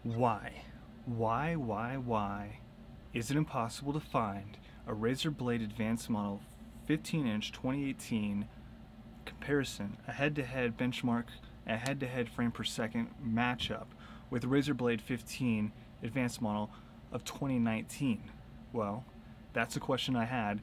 Why is it impossible to find a Razer Blade Advanced Model 15-inch 2018 comparison, a head-to-head benchmark, a head-to-head frame per second matchup with Razer Blade 15 Advanced Model of 2019? Well, that's a question I had,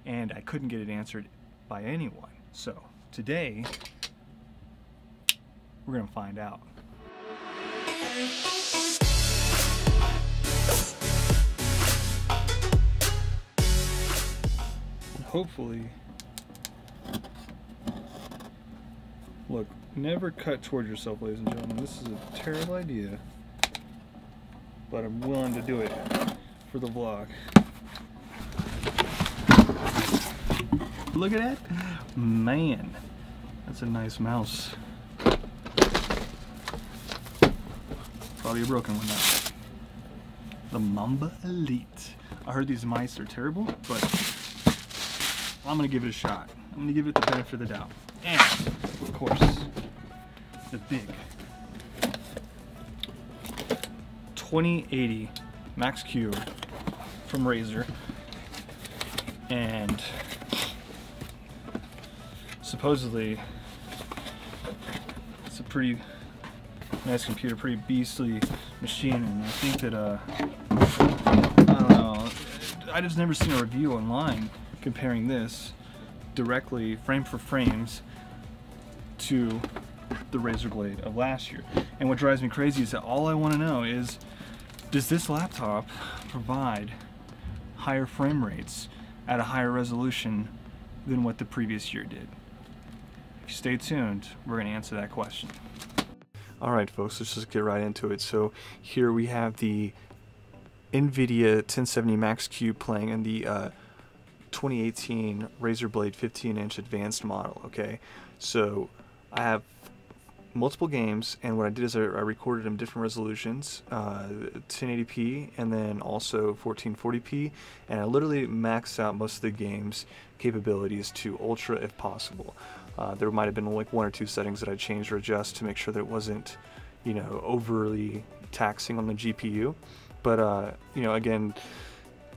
and I couldn't get it answered by anyone. So today, we're gonna find out. Hopefully, look, never cut toward yourself, ladies and gentlemen. This is a terrible idea, but I'm willing to do it for the vlog. Look at that, man. That's a nice mouse. Probably a broken one now. The Mamba Elite. I heard these mice are terrible, but I'm gonna give it a shot. I'm gonna give it the benefit of the doubt. And, of course, the big 2080 Max Q from Razer. And supposedly, it's a pretty nice computer, pretty beastly machine, and I think that, I don't know, I just never seen a review online comparing this directly, frame for frames, to the Razer Blade of last year. And what drives me crazy is that all I want to know is, does this laptop provide higher frame rates at a higher resolution than what the previous year did? If you stay tuned, we're going to answer that question. Alright folks, let's just get right into it. So here we have the Nvidia 1070 Max Q playing in the 2018 Razer Blade 15-inch advanced model. Okay, so I have multiple games, and what I did is I recorded them different resolutions, 1080p and then also 1440p, and I literally maxed out most of the game's capabilities to ultra if possible. There might have been like one or two settings that I changed or adjust to make sure that it wasn't, you know, overly taxing on the GPU. But you know, again,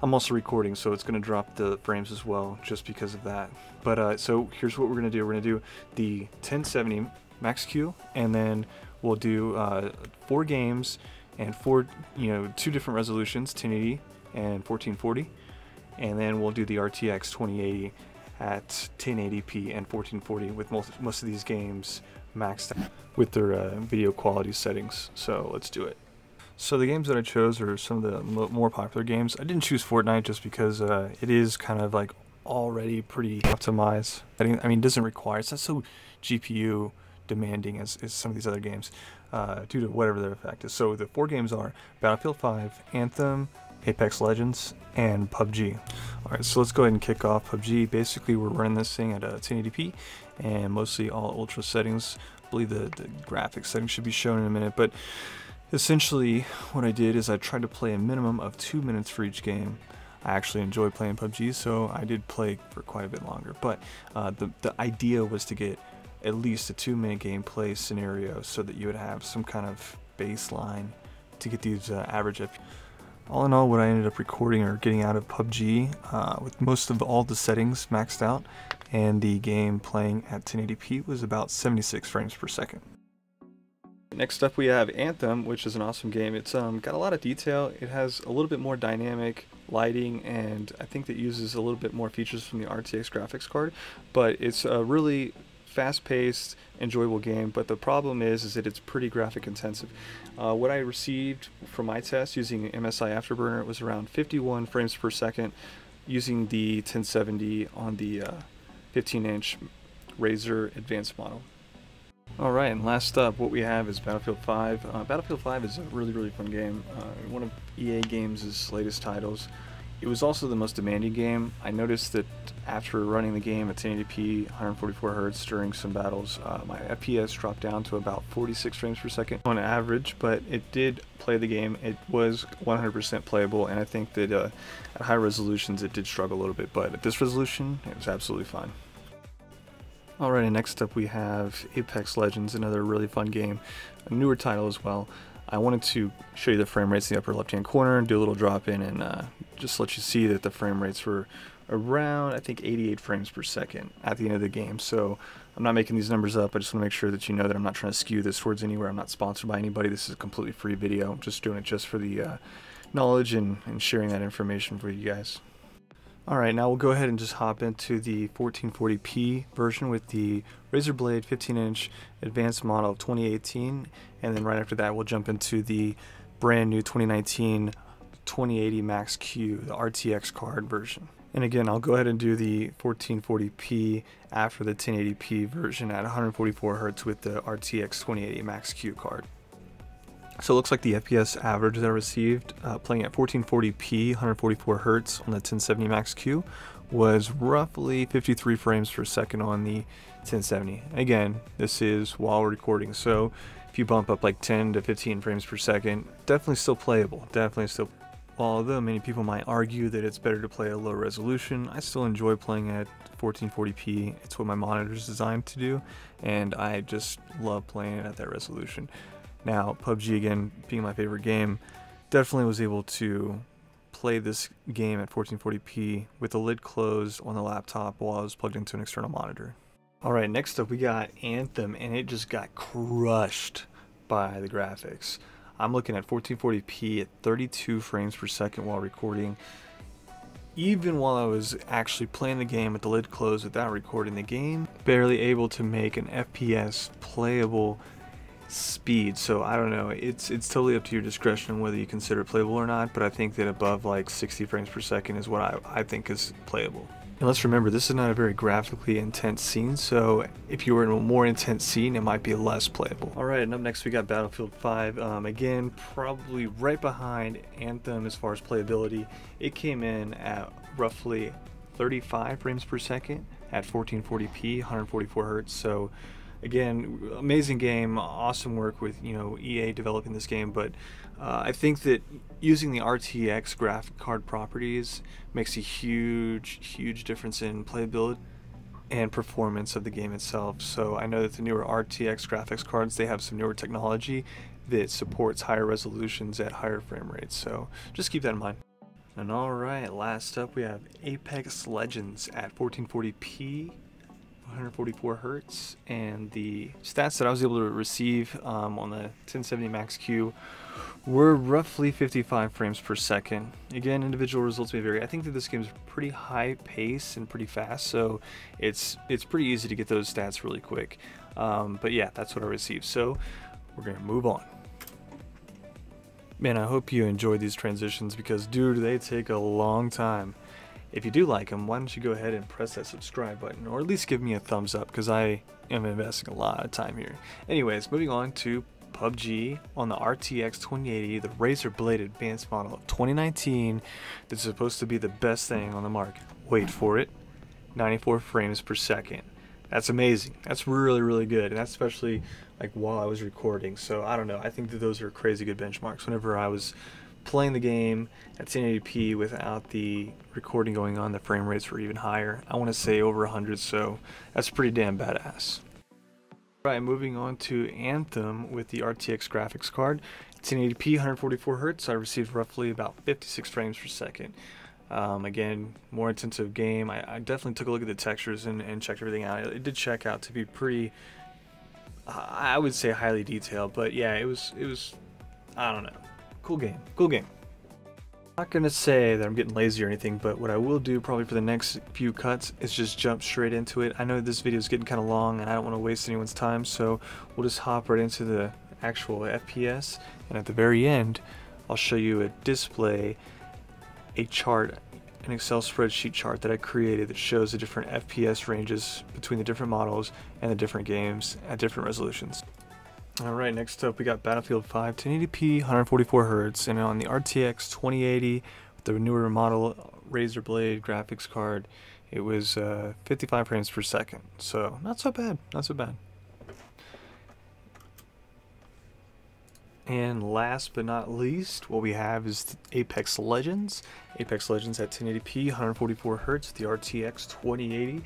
I'm also recording, so it's going to drop the frames as well, just because of that. But so here's what we're going to do. We're going to do the 1070 Max Q, and then we'll do 4 games and 2 different resolutions, 1080 and 1440, and then we'll do the RTX 2080 at 1080p and 1440 with most of these games maxed out with their video quality settings. So let's do it. So the games that I chose are some of the more popular games. I didn't choose Fortnite just because it is kind of like already pretty optimized. I mean, it doesn't require, it's not so GPU demanding as some of these other games due to whatever their effect is. So the 4 games are Battlefield 5, Anthem, Apex Legends, and PUBG. Alright, so let's go ahead and kick off PUBG. Basically, we're running this thing at 1080p and mostly all ultra settings. I believe the graphics settings should be shown in a minute, but essentially what I did is I tried to play a minimum of 2 minutes for each game. I actually enjoy playing PUBG, so I did play for quite a bit longer, but the idea was to get at least a 2-minute gameplay scenario so that you would have some kind of baseline to get these average FPS. All in all, what I ended up recording or getting out of PUBG with most of all the settings maxed out and the game playing at 1080p was about 76 frames per second. Next up we have Anthem, which is an awesome game. It's got a lot of detail. It has a little bit more dynamic lighting, and I think that uses a little bit more features from the RTX graphics card, but it's a really fast-paced, enjoyable game. But the problem is that it's pretty graphic intensive. What I received from my test using MSI Afterburner was around 51 frames per second using the 1070 on the 15-inch Razer Advanced model. Alright, and last up, what we have is Battlefield 5. Battlefield 5 is a really fun game. One of EA Games' latest titles. It was also the most demanding game. I noticed that after running the game at 1080p, 144 Hz during some battles, my FPS dropped down to about 46 frames per second on average, but it did play the game. It was 100% playable, and I think that at high resolutions it did struggle a little bit, but at this resolution, it was absolutely fine. Alright, and next up we have Apex Legends, another really fun game, a newer title as well. I wanted to show you the frame rates in the upper left hand corner, do a little drop in, and just let you see that the frame rates were around, I think, 88 frames per second at the end of the game. So I'm not making these numbers up. I just want to make sure that you know that I'm not trying to skew this towards anywhere. I'm not sponsored by anybody. This is a completely free video. I'm just doing it just for the knowledge and sharing that information for you guys. Alright, now we'll go ahead and just hop into the 1440p version with the Razer Blade 15-inch advanced model of 2018, and then right after that we'll jump into the brand new 2019 2080 Max Q, the RTX card version. And again, I'll go ahead and do the 1440p after the 1080p version at 144 Hz with the RTX 2080 Max Q card. So it looks like the FPS average that I received playing at 1440p, 144 Hz on the 1070 Max Q was roughly 53 frames per second on the 1070. Again, this is while recording, so if you bump up like 10 to 15 frames per second, definitely still playable, definitely still. Although many people might argue that it's better to play at low resolution, I still enjoy playing at 1440p. It's what my monitor is designed to do, and I just love playing it at that resolution. Now, PUBG, again, being my favorite game, definitely was able to play this game at 1440p with the lid closed on the laptop while I was plugged into an external monitor. Alright, next up we got Anthem, and it just got crushed by the graphics. I'm looking at 1440p at 32 frames per second while recording. Even while I was actually playing the game with the lid closed without recording the game, barely able to make an FPS playable speed. So I don't know, it's totally up to your discretion whether you consider it playable or not, but I think that above like 60 frames per second is what I think is playable. And let's remember, this is not a very graphically intense scene, so if you were in a more intense scene, it might be less playable. Alright, and up next we got Battlefield 5. Again, probably right behind Anthem as far as playability. It came in at roughly 35 frames per second at 1440p, 144 Hz. So again, amazing game, awesome work with EA developing this game, but I think that using the RTX graphic card properties makes a huge difference in playability and performance of the game itself. So I know that the newer RTX graphics cards, they have some newer technology that supports higher resolutions at higher frame rates, so just keep that in mind. And alright, last up we have Apex Legends at 1440p, 144 Hz, and the stats that I was able to receive on the 1070 Max Q were roughly 55 frames per second. Again, individual results may vary. I think that this game is pretty high pace and pretty fast, so it's pretty easy to get those stats really quick. But yeah, that's what I received. So we're gonna move on. Man, I hope you enjoyed these transitions because, dude, they take a long time. If you do like them, why don't you go ahead and press that subscribe button, or at least give me a thumbs up, because I am investing a lot of time here. Anyways, moving on to PUBG on the RTX 2080, the Razer Blade advanced model of 2019 that's supposed to be the best thing on the market. Wait for it, 94 frames per second. That's amazing. That's really good, and that's especially like while I was recording. So I don't know, I think that those are crazy good benchmarks. Whenever I was playing the game at 1080p without the recording going on, the frame rates were even higher. I want to say over 100, so that's pretty damn badass. Right, moving on to Anthem with the RTX graphics card, 1080p, 144 Hz. I received roughly about 56 frames per second. Again, more intensive game. I definitely took a look at the textures and checked everything out. It did check out to be pretty, I would say, highly detailed, but yeah, it was I don't know. Cool game. I'm not gonna say that I'm getting lazy or anything, but what I will do probably for the next few cuts is just jump straight into it. I know this video is getting kind of long and I don't want to waste anyone's time, so we'll just hop right into the actual FPS, and at the very end I'll show you a display, a chart, an Excel spreadsheet chart that I created that shows the different FPS ranges between the different models and the different games at different resolutions. Alright, next up we got Battlefield 5, 1080p, 144 Hz, and on the RTX 2080 with the newer model Razer Blade graphics card, it was 55 frames per second. So not so bad, not so bad. And last but not least, what we have is Apex Legends. Apex Legends at 1080p, 144 Hz, the RTX 2080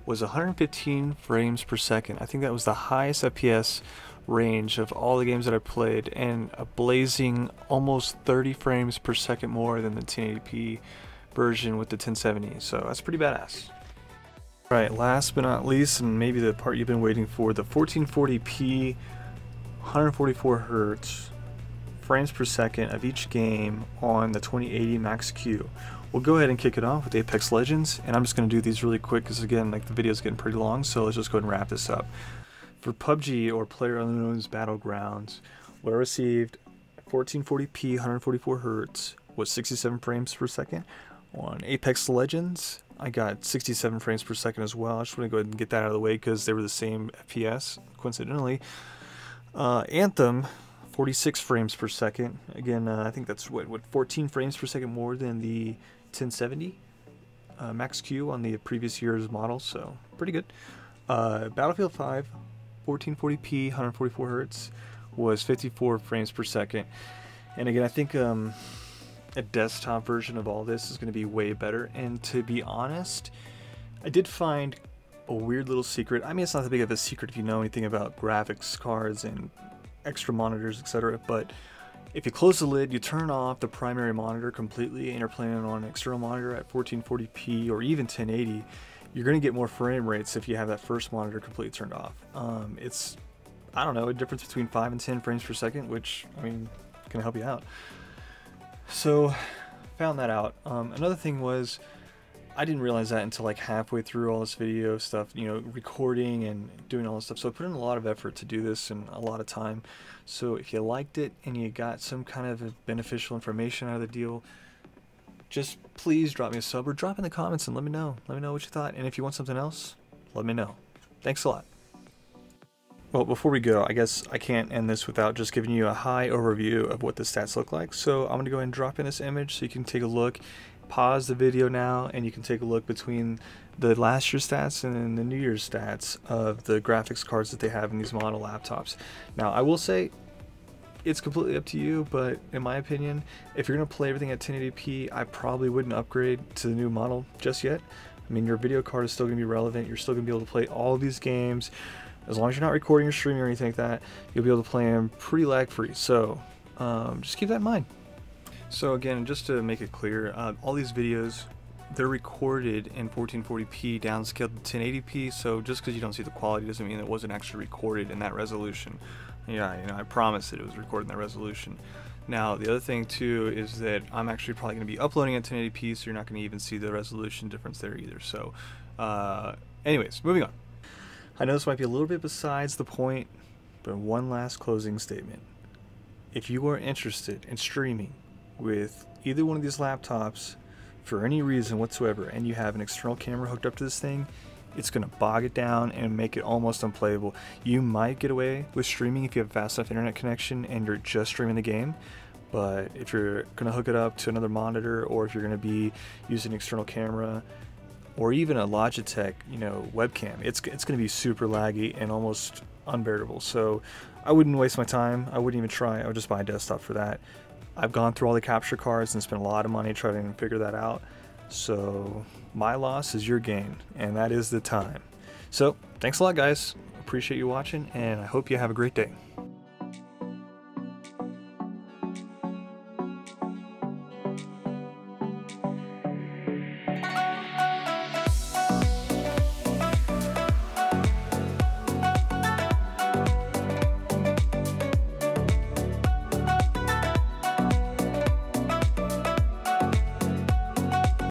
was 115 frames per second. I think that was the highest FPS range of all the games that I played, and a blazing almost 30 frames per second more than the 1080p version with the 1070. So that's pretty badass. Right, last but not least, and maybe the part you've been waiting for, the 1440p 144 hertz frames per second of each game on the 2080 Max Q. We'll go ahead and kick it off with Apex Legends, and I'm just going to do these really quick because again, like, the video's getting pretty long, so let's just go ahead and wrap this up. For PUBG, or PlayerUnknown's Battlegrounds, what I received 1440p 144 hertz was 67 frames per second. On Apex Legends, I got 67 frames per second as well. I just want to go ahead and get that out of the way because they were the same FPS, coincidentally. Anthem, 46 frames per second. Again, I think that's what 14 frames per second more than the 1070 Max Q on the previous year's model, so pretty good. Battlefield 5, 1440p 144 hertz was 54 frames per second. And again, I think a desktop version of all this is going to be way better. And to be honest, I did find a weird little secret. I mean, it's not that big of a secret if you know anything about graphics cards and extra monitors, etc. But if you close the lid, you turn off the primary monitor completely, and you're playing on an external monitor at 1440p or even 1080, you're going to get more frame rates if you have that first monitor completely turned off. It's, I don't know, a difference between 5 and 10 frames per second, which, I mean, can help you out. So, found that out. Another thing was, I didn't realize that until like halfway through all this video stuff, you know, recording and doing all this stuff. So I put in a lot of effort to do this and a lot of time. So if you liked it and you got some kind of beneficial information out of the deal, just please drop me a sub or drop in the comments and let me know. Let me know what you thought. And if you want something else, let me know. Thanks a lot. Well, before we go, I guess I can't end this without just giving you a high overview of what the stats look like. So I'm going to go ahead and drop in this image so you can take a look. Pause the video now and you can take a look between the last year's stats and then the new year's stats of the graphics cards that they have in these model laptops. Now, I will say it's completely up to you, but in my opinion, if you're going to play everything at 1080p, I probably wouldn't upgrade to the new model just yet. I mean, your video card is still going to be relevant. You're still going to be able to play all of these games. As long as you're not recording or streaming or anything like that, you'll be able to play them pretty lag free. So just keep that in mind. So again, just to make it clear, all these videos, they're recorded in 1440p downscaled to 1080p, so just because you don't see the quality doesn't mean it wasn't actually recorded in that resolution. Yeah, you know, I promise that it was recorded in that resolution. Now, the other thing too is that I'm actually probably going to be uploading at 1080p, so you're not going to even see the resolution difference there either. So, anyways, moving on. I know this might be a little bit besides the point, but one last closing statement. If you are interested in streaming with either one of these laptops for any reason whatsoever, and you have an external camera hooked up to this thing, it's going to bog it down and make it almost unplayable. You might get away with streaming if you have a fast enough internet connection and you're just streaming the game, but if you're going to hook it up to another monitor, or if you're going to be using an external camera or even a Logitech, you know, webcam, it's going to be super laggy and almost unbearable. So I wouldn't waste my time. I wouldn't even try. I would just buy a desktop for that. I've gone through all the capture cards and spent a lot of money trying to figure that out. So my loss is your gain, and that is the time. So thanks a lot, guys. Appreciate you watching, and I hope you have a great day.